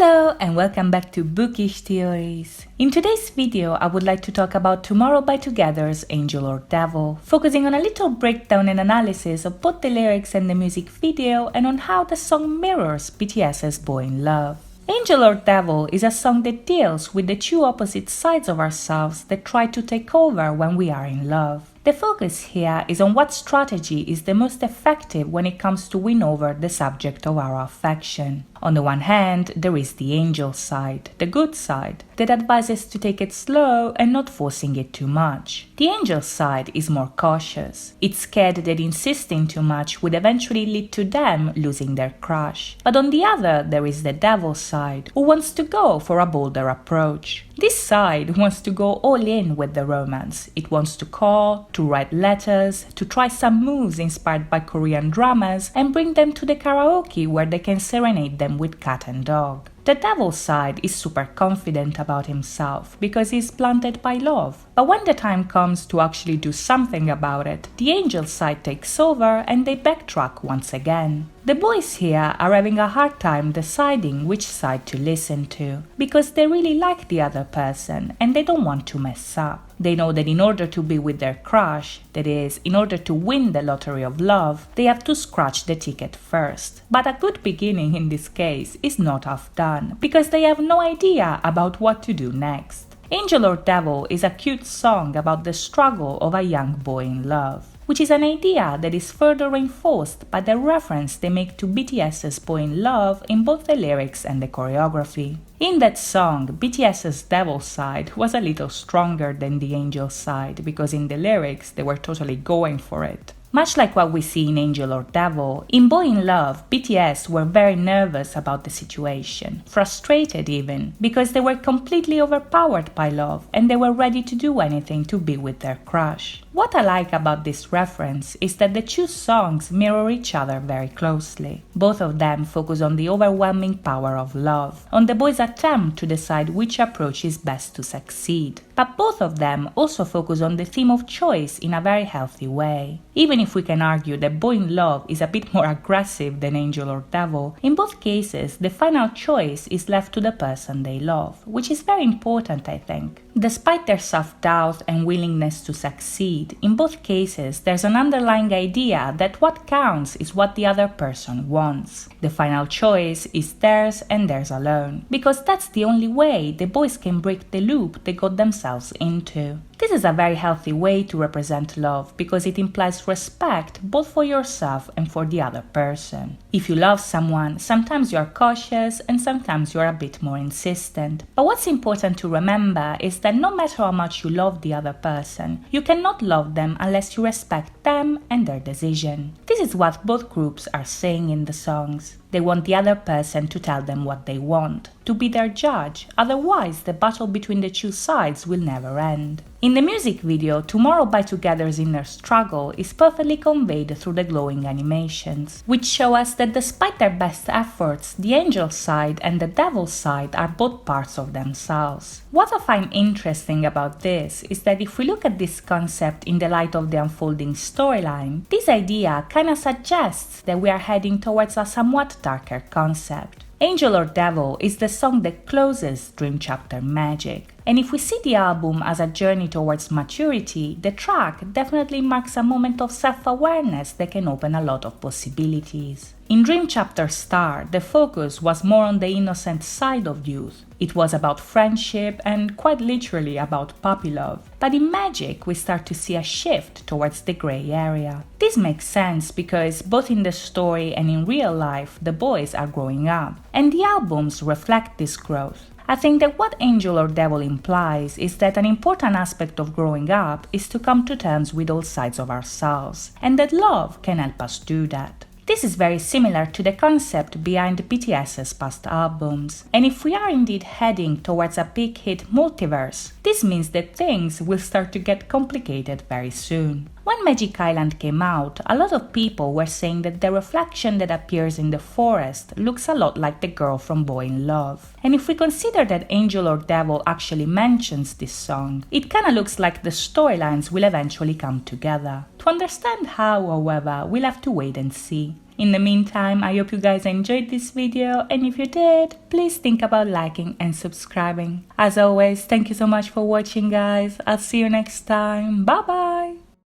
Hello and welcome back to Bookish Theories. In today's video, I would like to talk about Tomorrow by Together's Angel or Devil, focusing on a little breakdown and analysis of both the lyrics and the music video and on how the song mirrors BTS's Boy in Love. Angel or Devil is a song that deals with the two opposite sides of ourselves that try to take over when we are in love. The focus here is on what strategy is the most effective when it comes to win over the subject of our affection. On the one hand, there is the angel side, the good side, that advises to take it slow and not forcing it too much. The angel side is more cautious. It's scared that insisting too much would eventually lead to them losing their crush. But on the other, there is the devil side, who wants to go for a bolder approach. This side wants to go all in with the romance. It wants to call, to write letters, to try some moves inspired by Korean dramas and bring them to the karaoke where they can serenade them with cat and dog. The devil side is super confident about himself because he's blinded by love. But when the time comes to actually do something about it, the angel side takes over and they backtrack once again. The boys here are having a hard time deciding which side to listen to because they really like the other person and they don't want to mess up. They know that in order to be with their crush, that is, in order to win the lottery of love, they have to scratch the ticket first. But a good beginning in this case is not half done, because they have no idea about what to do next. Angel or Devil is a cute song about the struggle of a young boy in love, which is an idea that is further reinforced by the reference they make to BTS's Boy in Love in both the lyrics and the choreography. In that song, BTS's devil side was a little stronger than the angel side because in the lyrics they were totally going for it. Much like what we see in Angel or Devil, in Boy in Love, BTS were very nervous about the situation, frustrated even, because they were completely overpowered by love and they were ready to do anything to be with their crush. What I like about this reference is that the two songs mirror each other very closely. Both of them focus on the overwhelming power of love, on the boy's attempt to decide which approach is best to succeed. But both of them also focus on the theme of choice in a very healthy way. Even if we can argue that Boy in Love is a bit more aggressive than Angel or Devil, in both cases the final choice is left to the person they love, which is very important, I think. Despite their self-doubt and willingness to succeed, in both cases there's an underlying idea that what counts is what the other person wants. The final choice is theirs and theirs alone, because that's the only way the boys can break the loop they got themselves into. This is a very healthy way to represent love because it implies respect both for yourself and for the other person. If you love someone, sometimes you are cautious and sometimes you are a bit more insistent. But what's important to remember is that no matter how much you love the other person, you cannot love them unless you respect them and their decision. This is what both groups are saying in the songs. They want the other person to tell them what they want, to be their judge, otherwise the battle between the two sides will never end. In the music video, Tomorrow by Together's inner struggle is perfectly conveyed through the glowing animations, which show us that despite their best efforts, the angel side and the devil side are both parts of themselves. What I find interesting about this is that if we look at this concept in the light of the unfolding storyline, this idea kinda suggests that we are heading towards a somewhat darker concept. Angel or Devil is the song that closes Dream Chapter Magic. And if we see the album as a journey towards maturity, the track definitely marks a moment of self-awareness that can open a lot of possibilities. In Dream Chapter Star, the focus was more on the innocent side of youth. It was about friendship and quite literally about puppy love. But in Magic, we start to see a shift towards the grey area. This makes sense because both in the story and in real life, the boys are growing up, and the albums reflect this growth. I think that what Angel or Devil implies is that an important aspect of growing up is to come to terms with all sides of ourselves, and that love can help us do that. This is very similar to the concept behind BTS's past albums, and if we are indeed heading towards a big hit multiverse, this means that things will start to get complicated very soon. When Magic Island came out, a lot of people were saying that the reflection that appears in the forest looks a lot like the girl from Boy in Love. And if we consider that Angel or Devil actually mentions this song, it kinda looks like the storylines will eventually come together. To understand how, however, we'll have to wait and see. In the meantime, I hope you guys enjoyed this video, and if you did, please think about liking and subscribing. As always, thank you so much for watching, guys. I'll see you next time. Bye bye!